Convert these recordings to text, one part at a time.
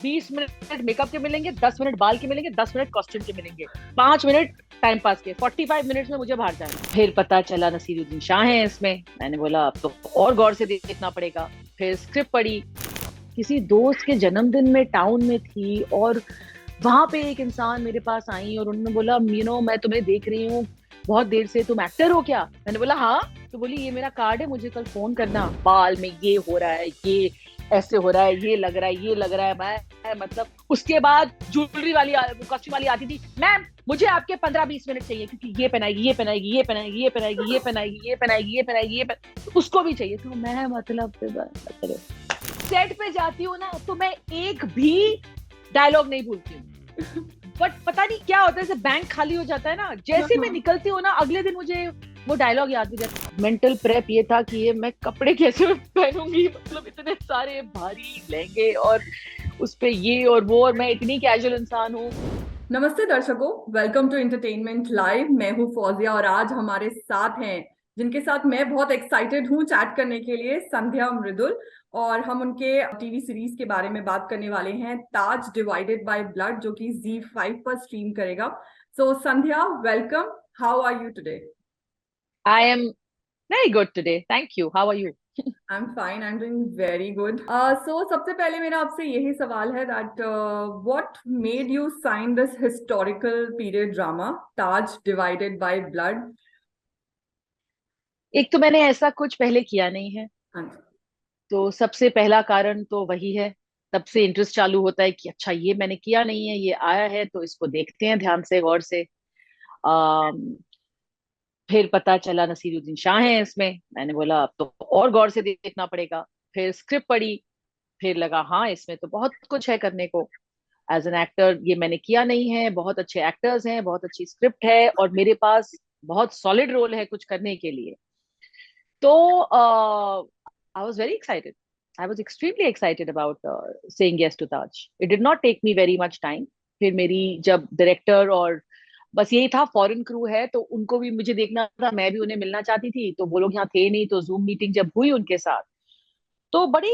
20 minute makeup के मिलेंगे, 10 minute बाल के मिलेंगे, 10 मिनट कॉस्ट्यूम के मिलेंगे, 5 मिनट टाइम पास के, 45 मिनट्स में मुझे बाहर जाना है। फिर पता चला नसीरुद्दीन शाह है इसमें। मैंने बोला अब तो और गौर से देखना पड़ेगा। फिर स्क्रिप्ट पढ़ी। किसी दोस्त के जन्मदिन में टाउन में थी, और वहां पे एक इंसान मेरे पास आई और उन्होंने बोला, मैं तुम्हें देख रही हूँ बहुत देर से, तुम एक्टर हो क्या? मैंने बोला हाँ। तो बोली ये मेरा कार्ड है, मुझे कल फोन करना, बाल में ये हो रहा है, ये ऐसे हो रहा है, ये लग रहा है, ये लग रहा है। मैं मतलब उसके बाद ज्वेलरी वाली कॉस्ट्यूम वाली आती थी, मैम मुझे आपके 15-20 मिनट चाहिए, क्योंकि ये पहनाएगी, ये पहनाएगी, ये पहनाएगी, ये पहनाएगी, ये पहनाएगी, ये पहनाएगी, ये पहनाएगी, उसको भी चाहिए। तो मैं मतलब सेट पे जाती हूँ ना, तो मैं एक भी डायलॉग नहीं भूलती हूँ। बट पता नहीं क्या होता है, जैसे बैंक खाली हो जाता है ना, जैसे मैं निकलती हूँ ना, अगले दिन मुझे वो डायलॉग याद हो जाता है। मेंटल प्रेप ये था कि ये मैं कपड़े कैसे पहनूंगी, मतलब इतने सारे भारी लहंगे और उस पे ये और वो, और मैं इतनी कैजुअल इंसान हूँ। नमस्ते दर्शकों, वेलकम टू एंटरटेनमेंट लाइव। मैं हूं फौजिया और आज हमारे साथ हैं, जिनके साथ मैं बहुत एक्साइटेड हूं चैट करने के लिए, संध्या मृदुल। और हम उनके टीवी सीरीज के बारे में बात करने वाले हैं, ताज डिवाइडेड बाय ब्लड, जो कि Z5 पर स्ट्रीम करेगा। So Sandhya, welcome. How are you today? I am very good today, thank you, how are you? I am fine, I am doing very good. So सबसे पहले मेरा आपसे यही सवाल है that what made you sign this historical period drama Taj divided by blood? एक तो मैंने ऐसा कुछ पहले किया नहीं है, हाँ जी। तो सबसे पहला कारण तो वही है। तब से इंटरेस्ट चालू होता है कि अच्छा ये मैंने किया नहीं है, ये आया है तो इसको देखते हैं ध्यान से, गौर से। फिर पता चला नसीरुद्दीन शाह है इसमें। मैंने बोला अब तो और गौर से देखना पड़ेगा। फिर स्क्रिप्ट पढ़ी। फिर लगा हाँ इसमें तो बहुत कुछ है करने को। एज एन एक्टर ये मैंने किया नहीं है, बहुत अच्छे एक्टर्स हैं, बहुत अच्छी स्क्रिप्ट है, और मेरे पास बहुत सॉलिड रोल है कुछ करने के लिए। तो I was very excited. I was extremely excited about saying yes to Taj. It did not take me very much time. फिर मेरी जब डायरेक्टर और बस यही था, फॉरेन क्रू है तो उनको भी मुझे देखना था, मैं भी उन्हें मिलना चाहती थी, तो वो लोग यहाँ थे नहीं, तो जूम मीटिंग जब हुई उनके साथ, तो बड़ी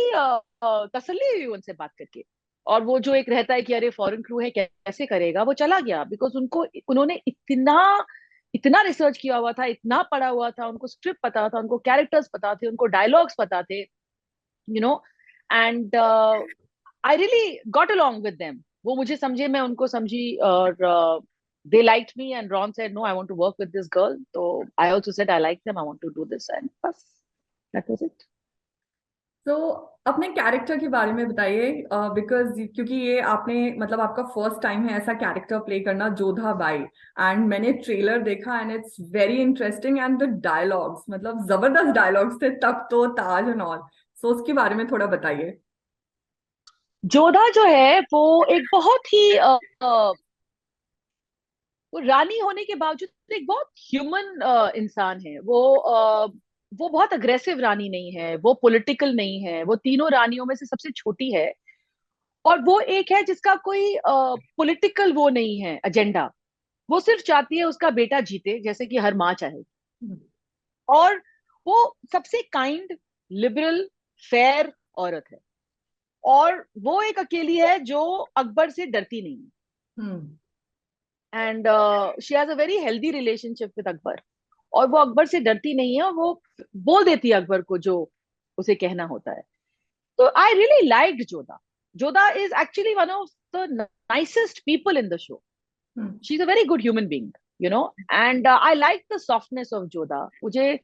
तसल्ली हुई उनसे बात करके। और वो जो एक रहता है कि अरे फॉरेन क्रू है कैसे करेगा, वो चला गया, बिकॉज उनको उन्होंने इतना इतना रिसर्च किया हुआ था, इतना पढ़ा हुआ था, उनको स्क्रिप्ट पता था, उनको कैरेक्टर्स पता थे, उनको डायलॉग्स पता थे, no. And I really got along with them. वो मुझे समझे, मैं उनको समझी, और they liked me, and Ron said no I want to work with this girl, तो I also said I like them, I want to do this, and बस that was it. तो अपने कैरेक्टर के बारे में बताइए, बिकॉज क्योंकि ये आपने मतलब आपका फर्स्ट टाइम है ऐसा कैरेक्टर प्ले करना, जोधा बाई। एंड मैंने ट्रेलर देखा and it's very interesting, and the dialogues मतलब जबरदस्त डायलॉग्स थे, तब तो ताज एंड ऑल। सो उसके बारे में थोड़ा बताइए। जोधा जो है वो एक बहुत ही वो रानी होने के बावजूद एक बहुत ह्यूमन इंसान है। वो बहुत अग्रेसिव रानी नहीं है, वो पॉलिटिकल नहीं है, वो तीनों रानियों में से सबसे छोटी है। और वो एक है जिसका कोई पॉलिटिकल वो नहीं है एजेंडा। वो सिर्फ चाहती है उसका बेटा जीते, जैसे कि हर माँ चाहे। और वो सबसे काइंड, लिबरल, फेयर औरत है। और वो एक अकेली है जो अकबर से डरती नहीं है। Hmm. And she has a very healthy relationship with Akbar. और वो अकबर से डरती नहीं है, और वो बोल देती है अकबर को जो उसे कहना होता है। तो I really liked Jodha. Jodha is actually one of the nicest people in the show. Hmm. She is a very good human being, you know. And I like the softness of Jodha. मुझे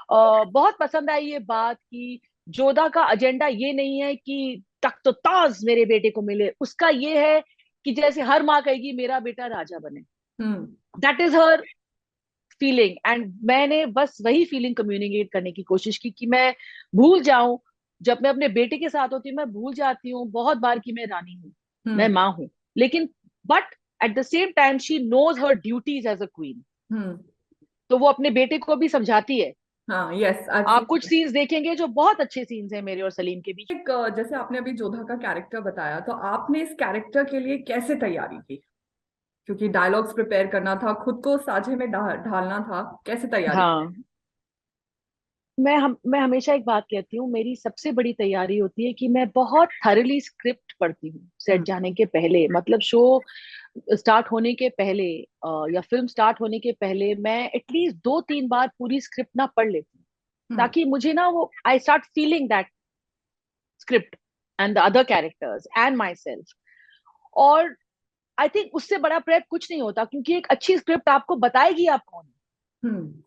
बहुत पसंद आई ये बात कि जोधा का एजेंडा ये नहीं है कि तख्त ताज मेरे बेटे को मिले, उसका ये है कि जैसे हर माँ कहेगी मेरा बेटा राजा बने। Hmm. That is her feeling, and मैंने बस वही फीलिंग कम्युनिकेट करने की कोशिश की कि मैं भूल जाऊं। जब मैं अपने बेटे के साथ होती हूँ, मैं भूल जाती हूँ बहुत बार कि मैं रानी हूँ, मैं हम्म। माँ हूँ। लेकिन but at the same time she knows her duties as a queen. Hmm. तो वो अपने बेटे को भी समझाती है। हाँ, यस, आई आप कुछ सी। सीन्स देखेंगे जो बहुत अच्छे सीन्स हैं मेरे और सलीम के बीच। एक जैसे आपने अभी जोधा का कैरेक्टर बताया, तो आपने इस कैरेक्टर के लिए कैसे तैयारी की? क्योंकि डायलॉग्स प्रिपेयर करना था, खुद को साझे में ढालना था, कैसे तैयारी की? हाँ, मैं हमेशा एक बात कहती हूँ, मेरी सबसे बड़ी तैयारी होती है कि मैं बहुत थरली स्क्रिप्ट पढ़ती हूँ सेट हम्म। जाने के पहले, मतलब शो स्टार्ट होने के पहले, या फिल्म स्टार्ट होने के पहले मैं एटलीस्ट 2-3 बार पूरी स्क्रिप्ट ना पढ़ लेती हूँ, हम्म। ताकि मुझे ना वो I start feeling that script and the other characters and my self. और आई थिंक उससे बड़ा प्रेप कुछ नहीं होता, क्योंकि एक अच्छी स्क्रिप्ट आपको बताएगी आप कौन है, हम्म।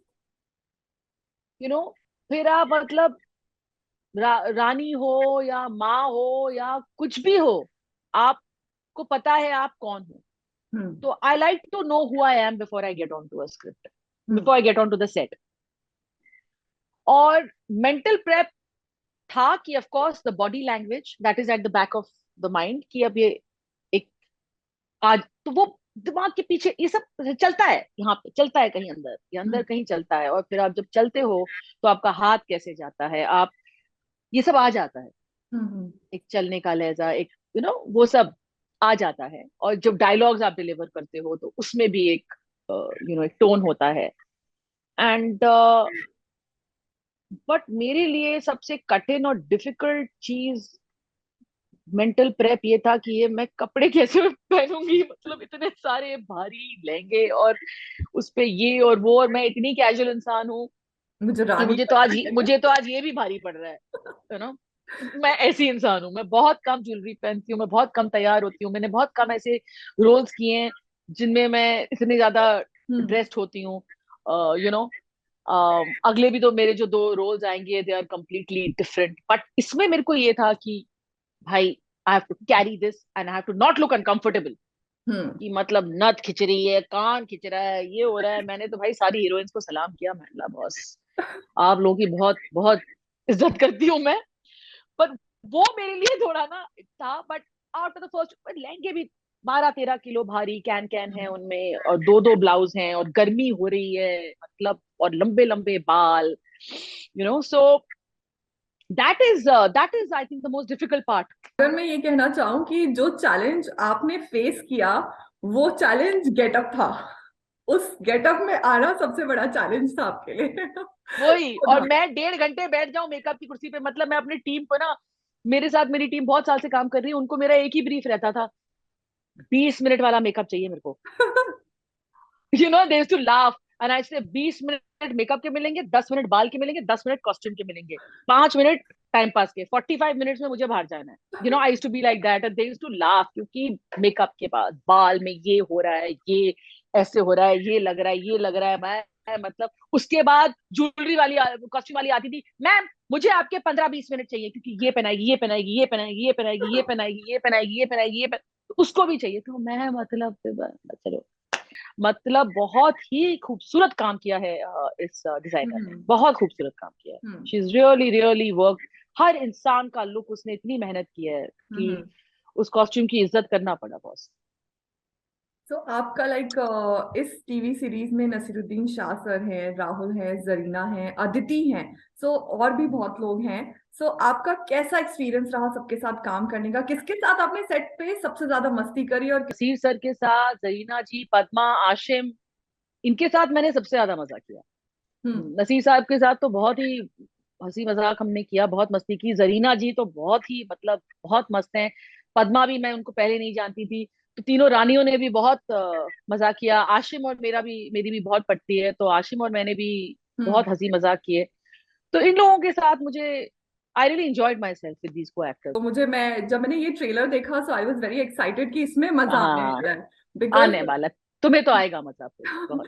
You no. फिर आप मतलब रानी हो या माँ हो या कुछ भी हो, आपको पता है आप कौन हो। हम्म। तो I like to know who I am before I get on to a script, hmm. Before I get on to the set. और मेंटल प्रेप था कि of course the body language that is at the back of the mind, कि अब ये एक आज तो वो दिमाग के पीछे ये सब चलता है, यहाँ पे चलता है कहीं अंदर, ये अंदर कहीं चलता है। और फिर आप जब चलते हो तो आपका हाथ कैसे जाता है, आप ये सब आ जाता है, हम्म। एक चलने का लहजा, एक वो सब आ जाता है। और जब डायलॉग्स आप डिलीवर करते हो तो उसमें भी एक एक टोन होता है। एंड बट मेरे लिए सबसे कठिन और डिफिकल्ट चीज मेंटल प्रेप ये था कि ये मैं कपड़े कैसे पहनूंगी, मतलब इतने सारे भारी लहंगे और उस पे ये और वो, और मैं इतनी कैजुअल इंसान हूँ मुझे कि रानी पता है। मुझे तो आज ये भी भारी पड़ रहा है, मैं ऐसी इंसान हूँ, मैं बहुत कम ज्वेलरी पहनती हूँ, मैं बहुत कम तैयार होती हूँ, मैंने बहुत कम ऐसे रोल्स किए हैं जिनमें मैं इतनी ज्यादा हम्म। ड्रेस्ड होती हूँ, यू नो। अगले भी तो मेरे जो 2 रोल्स आएंगे they are completely different, but इसमें मेरे को ये था कि भाई I have to carry this and I have to not look uncomfortable, hmm. कि मतलब नथ खिंच रही है, कान खिंच रहा है, ये हो रहा है। मैंने तो भाई सारी हीरोइंस को सलाम किया, मैं बोला बॉस आप लोगों की बहुत बहुत इज्जत करती हूँ मैं। पर वो मेरे लिए थोड़ा ना था, बट आफ्टर द फर्स्ट लहंगे भी 12-13 किलो भारी कैन कैन है उनमें, और 2-2 ब्लाउज हैं, और गर्मी हो रही है मतलब, और लंबे लंबे बाल, so that is I think the most difficult part. अगर मैं ये कहना चाहूँ कि जो चैलेंज आपने फेस किया वो चैलेंज गेटअप था, उस गेटअप में आना सबसे बड़ा चैलेंज था आपके लिए। वही, तो और था। मैं 1.5 घंटे बैठ जाऊं मेकअप की कुर्सी पे, मतलब मैं अपनी टीम को ना, मेरे साथ मेरी टीम बहुत साल से काम कर रही है, उनको मेरा एक ही ब्रीफ रहता था, 20 मिनट वाला मेकअप चाहिए मेरे को। They used to laugh and I say 20 minute makeup के मिलेंगे, 10 मिनट बाल के मिलेंगे, 10 मिनट कॉस्ट्यूम के मिलेंगे, 5 मिनट टाइम पास के, 45 मिनट्स में मुझे बाहर जाना है। I used to be like that and they used to laugh, क्योंकि मेकअप के बाद बाल में ये हो रहा है, ये ऐसे हो रहा है, ये लग रहा है, ये लग रहा है। मैं मतलब उसके बाद ज्वेलरी वाली कॉस्ट्यूम वाली आती थी, मैम मुझे आपके 15-20 मिनट चाहिए, क्योंकि ये पहनाएगी, ये पहनाएगी, ये पहनाएगी, ये पहनाएगी, ये पहनाएगी, ये पहनाएगी, ये पहनाएगी, उसको भी चाहिए। तो मैं मतलब चलो, मतलब बहुत ही खूबसूरत काम किया है इस डिजाइनर ने, हम्म। बहुत खूबसूरत काम किया है। Hmm. She is really really work, हर इंसान का लुक उसने इतनी मेहनत की है कि हम्म। उस कॉस्ट्यूम की इज्जत करना पड़ा बॉस। तो आपका लाइक इस टीवी सीरीज में नसीरुद्दीन शाह सर हैं, राहुल हैं, जरीना हैं, अदिति हैं, सो और भी बहुत लोग हैं। सो आपका कैसा एक्सपीरियंस रहा सबके साथ काम करने का? किसके साथ आपने सेट पे सबसे ज्यादा मस्ती करी और नसीर सर के साथ, जरीना जी, पद्मा, आशिम, इनके साथ मैंने सबसे ज्यादा मजा किया। हम्म। नसीर साहब के साथ तो बहुत ही हंसी मजाक हमने किया, बहुत मस्ती की। जरीना जी तो बहुत ही मतलब बहुत मस्त हैं। पद्मा भी, मैं उनको पहले नहीं जानती थी, तो तीनों रानियों ने भी बहुत मजाक किया। आशिम और मेरी भी बहुत पटती है, तो आशिम और मैंने भी हम्म। बहुत हंसी मजाक किए। तो इन लोगों के साथ मुझे I really enjoyed my self with these को एक्टर्स। तो मुझे मैं जब मैंने ये ट्रेलर देखा सो आई वाज वेरी एक्साइटेड कि इसमें मजा आने हाँ, वाला है बिकॉज आने वाला, तुम्हें तो आएगा मजा फिर बहुत।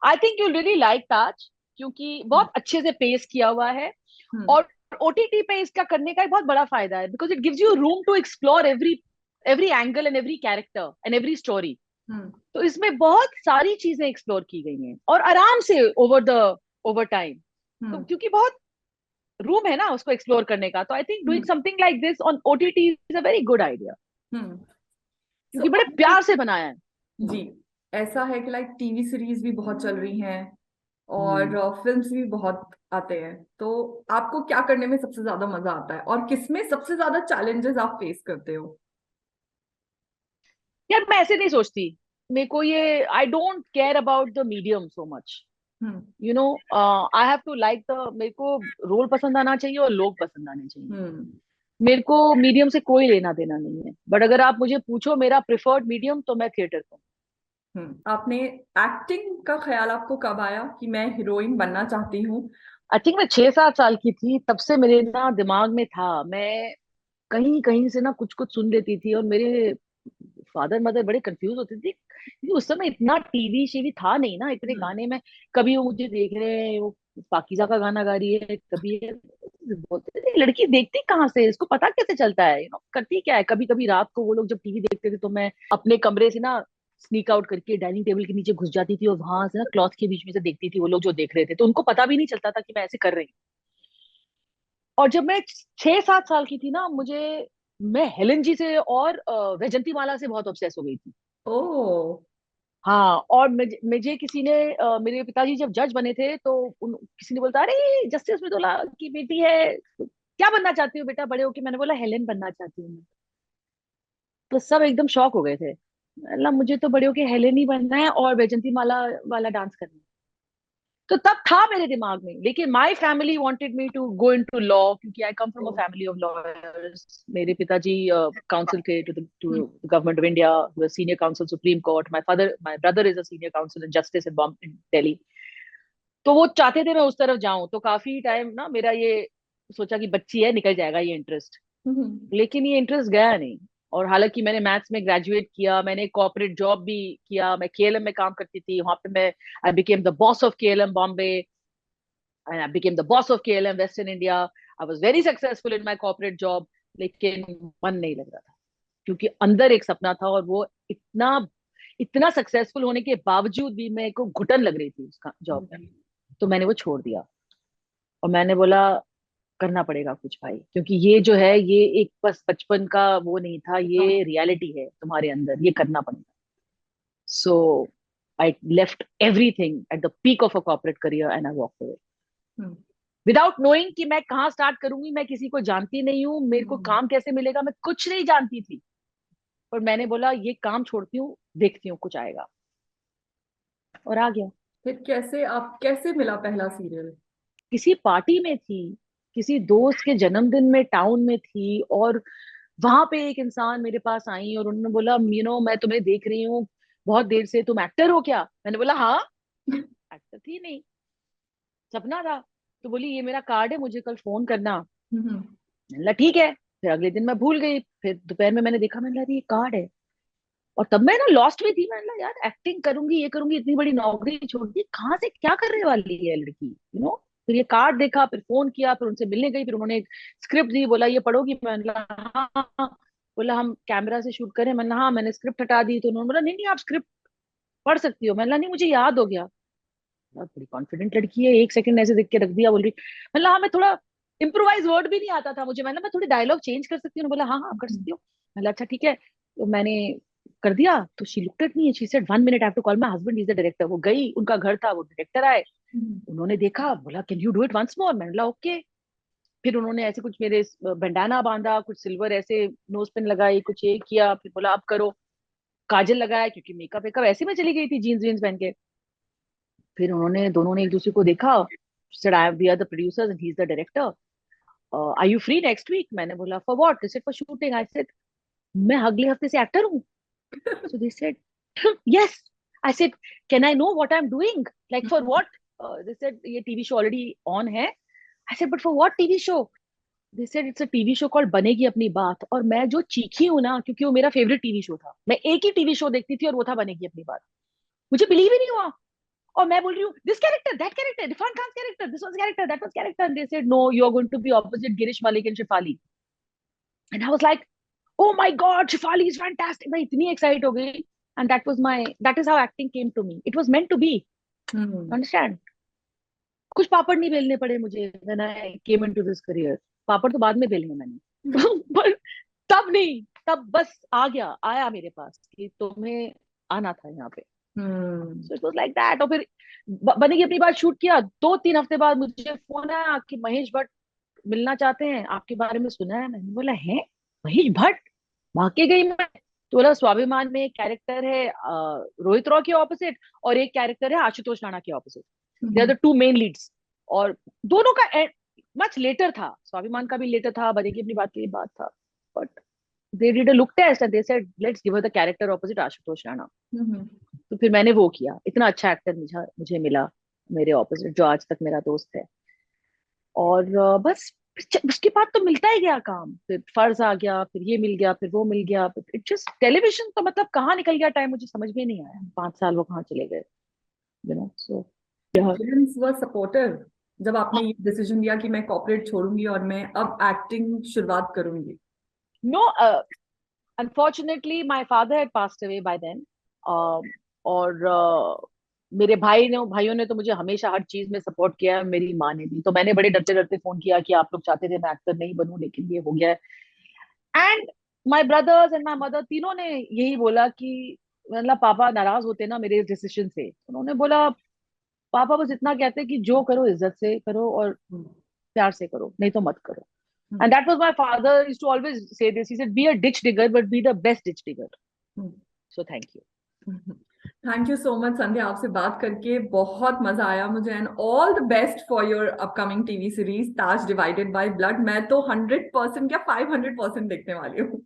I think you really like Taj, क्योंकि बहुत अच्छे से पेश किया हुआ है। हम्म। और ओटीटी पे इसका करने का एक बहुत बड़ा फायदा है, because it gives you room to explore every every angle and every character and every story. Hmm. तो इसमें बहुत सारी चीजें एक्सप्लोर की गई हैं, और आराम से ओवर टाइम, तो हम्म। क्योंकि बहुत रूम है ना उसको एक्सप्लोर करने का, तो I think doing hmm. Something like this on OTT is a very good idea, hmm. So क्योंकि बड़े प्यार से बनाया है। जी, ऐसा है कि लाइक टीवी सीरीज भी बहुत चल रही हैं हम्म। और फिल्म्स भी बहुत आते हैं, तो आपको क्या करने में सबसे ज्यादा मजा आता है और किसमें सबसे ज्यादा चैलेंजेस आप फेस करते हो? यार मैं ऐसे नहीं सोचती, मेरे को ये I don't care about the medium so much. Hmm. You know, I have to like the, मेरे को रोल पसंद आना चाहिए और लोग पसंद आने चाहिए। हम्म। मेरे को मीडियम से कोई लेना देना नहीं है, बट अगर आप मुझे पूछो मेरा प्रिफर्ड मीडियम, तो मैं थिएटर को। आपने एक्टिंग का ख्याल आपको कब आया कि मैं हीरोइन बनना चाहती हूँ? आई थिंक मैं 6-7 साल की थी, तब से मेरे ना दिमाग में था। मैं कहीं कहीं से ना कुछ कुछ सुन लेती थी, और मेरे फादर मदर बड़े कंफ्यूज होते थे, क्योंकि उस समय इतना टीवी शीवी था नहीं ना, इतने हम्म। गाने में। कभी वो मुझे देख रहे हैं, वो पाकीज़ा का गाना गा रही है, कभी बोलते थे लड़की देखती कहाँ से, इसको पता कैसे चलता है, करती क्या है। कभी कभी रात को वो लोग जब टीवी देखते थे, तो मैं अपने कमरे से ना स्नीक आउट करके डाइनिंग टेबल के नीचे घुस जाती थी, और वहां से ना क्लॉथ के बीच में से देखती थी वो लोग जो देख रहे थे, तो उनको पता भी नहीं चलता था कि मैं ऐसे कर रही हूँ। और जब मैं 6-7 साल की थी ना, मैं हेलन जी से और वैजंती माला से बहुत ऑब्सेस हो गई थी। ओ। हाँ, और मुझे किसी ने मेरे पिताजी जब जज बने थे, तो किसी ने बोलता, अरे जस्टिस मृदुला की बेटी है, क्या बनना चाहती हो बेटा बड़े होके? मैंने बोला हेलेन बनना चाहती हूँ मैं। तो सब एकदम शॉक हो गए थे। अल्लाह, मुझे तो बड़े होके हेलेन ही बनना है और वैजंती माला वाला डांस करना है। तो तब था मेरे दिमाग में, लेकिन my family wanted me to go into law, क्योंकि I come from a family of lawyers. मेरे पिताजी काउंसिल थे to government of India, senior counsel Supreme Court. My brother is a senior counsel in justice in Bombay, in Delhi. तो वो चाहते थे मैं उस तरफ जाऊं, तो काफी टाइम ना मेरा ये सोचा कि बच्ची है, निकल जाएगा ये इंटरेस्ट। लेकिन ये इंटरेस्ट गया नहीं। और हालांकि मैंने मैथ्स में ग्रेजुएट किया, मैंने कॉर्पोरेट जॉब भी किया, मैं केएलएम में काम करती थी, वहां पे मैं I became the boss of KLM Bombay, and I became the boss of KLM western India. I was very successful in my corporate job, लेकिन मन नहीं लग रहा था, क्योंकि अंदर एक सपना था, और वो इतना इतना सक्सेसफुल होने के बावजूद भी मेरे को घुटन लग रही थी उसका जॉब में। तो मैंने वो छोड़ दिया, और मैंने बोला करना पड़ेगा कुछ भाई, क्योंकि ये जो है ये एक बस बचपन का वो नहीं था, ये रियलिटी है तुम्हारे अंदर, ये करना पड़ेगा। So I left everything at the peak of a corporate career and I walk away, without knowing कि मैं कहाँ स्टार्ट करूंगी। मैं किसी को जानती नहीं हूँ, मेरे को काम कैसे मिलेगा, मैं कुछ नहीं जानती थी। पर मैंने बोला ये काम छोड़ती हूँ, देखती हूँ कुछ आएगा, और आ गया। फिर कैसे मिला पहला सीरियल? किसी पार्टी में थी, किसी दोस्त के जन्मदिन में टाउन में थी, और वहां पे एक इंसान मेरे पास आई, और उन्होंने बोला, मैं तुम्हें देख रही हूँ बहुत देर से, तुम एक्टर हो क्या? मैंने बोला हाँ। एक्टर थी नहीं, सपना था। तो बोली ये मेरा कार्ड है, मुझे कल फोन करना। मैंने बोला ठीक है। फिर अगले दिन मैं भूल गई, फिर दोपहर में मैंने देखा, मैंने बोला ये कार्ड है। और तब मैं ना लॉस्ट में थी, मैंने बोला यार एक्टिंग करूंगी, ये करूंगी, इतनी बड़ी नौकरी छोड़ दी, कहाँ से क्या करने वाली है लड़की, फिर ये कार्ड देखा, फिर फोन किया, फिर उनसे मिलने गई, फिर उन्होंने एक स्क्रिप्ट दी, बोला ये पढ़ोगी? मैंने बोला हाँ हाँ हाँ। बोला हम कैमरा से शूट करें? मैंने हाँ। मैंने स्क्रिप्ट हटा दी, तो उन्होंने बोला नहीं नहीं आप स्क्रिप्ट पढ़ सकती हो। मैंने बोला नहीं मुझे याद हो गया। यार बड़ी कॉन्फिडेंट लड़की है, एक सेकंड ऐसे देख के रख दिया, बोल रही। मैंने बोला हाँ, मैं थोड़ा इम्प्रोवाइज वर्ड भी नहीं आता था मुझे, मैं थोड़ी डायलॉग चेंज कर सकती हूँ। बोला हाँ हाँ आप कर सकती हो। मैंने बोला अच्छा ठीक है। तो मैंने कर दिया। तो she looked at me, she said 1 minute, I have to call my husband, he is the director. वो गई, उनका घर था, वो डायरेक्टर आए, उन्होंने देखा, बोला can you do it once more? मैंने बोला ओके। फिर उन्होंने ऐसे कुछ मेरे बंडाना बांधा, कुछ सिल्वर ऐसे नोज पिन लगाई, कुछ ये किया, फिर बोला अब करो। काजल लगाया, क्योंकि मेकअप वेकअप ऐसे में चली गई थी जीन्स वीन्स पहन के। फिर उन्होंने दोनों ने एक दूसरे को देखा, said I we are the producers and he's the director. Are you free next week? मैंने बोला for what? They said for shooting. I said मैं अगले हफ्ते से एक्टर हूँ। So they said yes. I said can I know what I'm doing? Like for what? They said ये TV show already on है। I said but for what TV show? They said it's a TV show called बनेगी अपनी बात। और मैं जो चीखी हूँ ना, क्योंकि वो मेरा फेवरेट टीवी शो था, मैं एक ही टीवी शो देखती थी और वो था बनेगी अपनी बात। मुझे बिलीव ही नहीं हुआ। और मैं बोल रही हूँ this character that character, Irfan Khan character, this was character that was character, and they said no you are going to be opposite Girish Malik and Shefali. And I was like oh my God Shefali is fantastic, मैं इतनी excite हो गई। And that is how acting came to me, it was meant to be, understand. कुछ पापड़ नहीं बेलने पड़े मुझे when I came into this career. पापड़ तो बाद में बेले मैंने पर तब नहीं, तब बस आ गया, आया मेरे पास कि तुम्हें आना था यहाँ पे। So it was like that. और फिर बनेगी अपनी बात शूट किया, 2-3 हफ्ते बाद मुझे फोन आया कि महेश भट्ट मिलना चाहते हैं, आपके बारे में सुना है। मैंने बोला है महेश भट्ट? भाग गई मैं। तो बोला स्वाभिमान में एक कैरेक्टर है रोहित रॉय के ऑपोजिट, और एक कैरेक्टर है आशुतोष राणा के opposite. They are the two main leads. और दोनों का मच लेटर था, स्वाभिमान का भी लेटर था, बने की अपनी बात की बात था, but they did a look test and they said let's give her the character opposite Ashutosh Rana. तो फिर मैंने वो किया, इतना अच्छा एक्टर मुझे मुझे मिला मेरे ऑपोजिट, जो आज तक मेरा दोस्त है। और बस उसके बाद तो मिलता ही गया काम, फिर फर्ज आ गया, फिर ये मिल गया, फिर वो मिल गया, इट जस्ट टेलीविजन तो मतलब कहाँ निकल गया टाइम मुझे समझ में नहीं आया, 5 साल वो कहाँ चले गए, you know. So parents were supportive जब आपने ये डिसीजन लिया कि मैं कॉर्पोरेट छोड़ूंगी और मैं अब एक्टिंग शुरुआत करूंगी? No, unfortunately my father had passed away by then. और मेरे भाइयों ने तो मुझे हमेशा हर चीज में सपोर्ट किया है, मेरी माँ ने भी। तो मैंने बड़े डरते डरते फोन किया कि आप लोग चाहते थे मैं एक्टर नहीं बनूं, लेकिन ये हो गया है। And my brothers and my mother तीनों ने यही बोला कि मतलब पापा नाराज होते ना मेरे डिसीजन से, उन्होंने बोला पापा बस इतना कहते हैं कि जो करो इज्जत से करो और प्यार से करो, नहीं तो मत करो। And that was my father used to always say this. He said, "Be a ditch digger, but be the best ditch digger." So thank you. Thank you so much Sandhya, आपसे बात करके बहुत मजा आया मुझे, and all the best for your upcoming TV series Taj divided by blood. मैं तो 100% क्या 500% देखने वाली हूँ।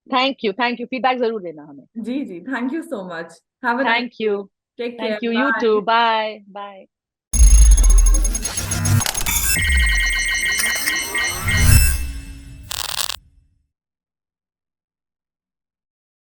Thank you, thank you. Feedback जरूर देना हमें. जी जी, thank you so much. Have a nice Thank day. you, take care, thank you. You bye. too. Bye, bye.